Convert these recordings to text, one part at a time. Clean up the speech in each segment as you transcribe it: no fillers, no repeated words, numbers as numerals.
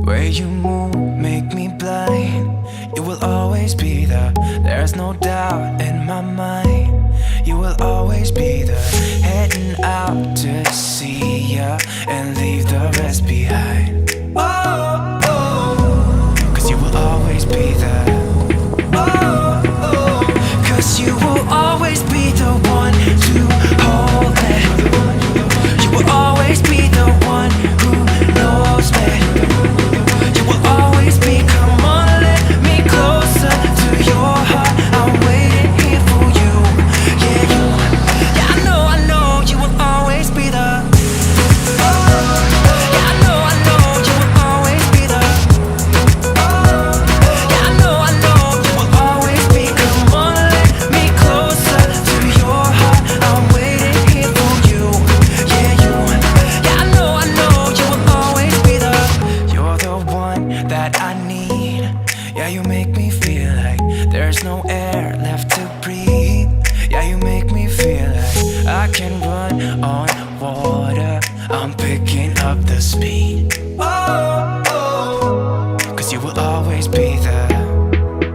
way you move make me blind. You will always be there, there's no doubt in my mind. You will always be there, heading out to see ya and leave the rest behind. Oh, oh, cause you will always be there. Oh, oh, cause you will always be the one to hold me. You will always be the one who knows me. You will always be, come on, let me closer to your heart. I'm waiting here for you. Yeah, you, yeah, I know, you will always be the. Oh, yeah, I know, you will always be the. Oh, yeah, I know, you will always be. Come on, let me closer to your heart. I'm waiting here for you. Yeah, you, yeah, I know, you will always be the. You're the one that I need. Yeah, you make me feel like there's no air left to breathe. Yeah, you make me feel like I can run on water. I'm picking up the speed. Oh, oh, cause you will always be there.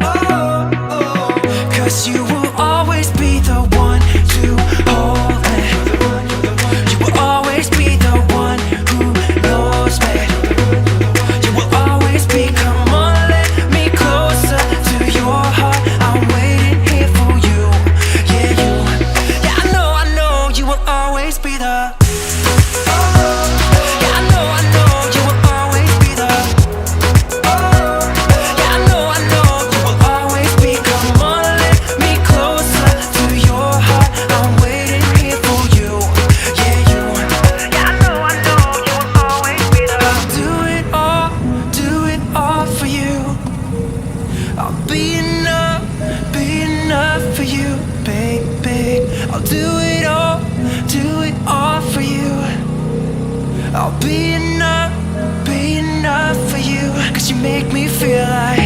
Oh, oh, cause you will always be the one to hold me. You will always be the one who knows me. You will always be, come on, let me closer to your heart. I'm waiting here for you. Yeah, you, yeah, I know, you will always be the. Oh, yeah, I know, you will always be the. Oh, yeah, I know, you will always be. Come on, let me closer to your heart. I'm waiting here for you. Yeah, you, yeah, I know, you will always be the. I'll do it all for you. I'll be enough for you, baby. I'll do it all for you. I'll be enough for you. Cause you make me feel like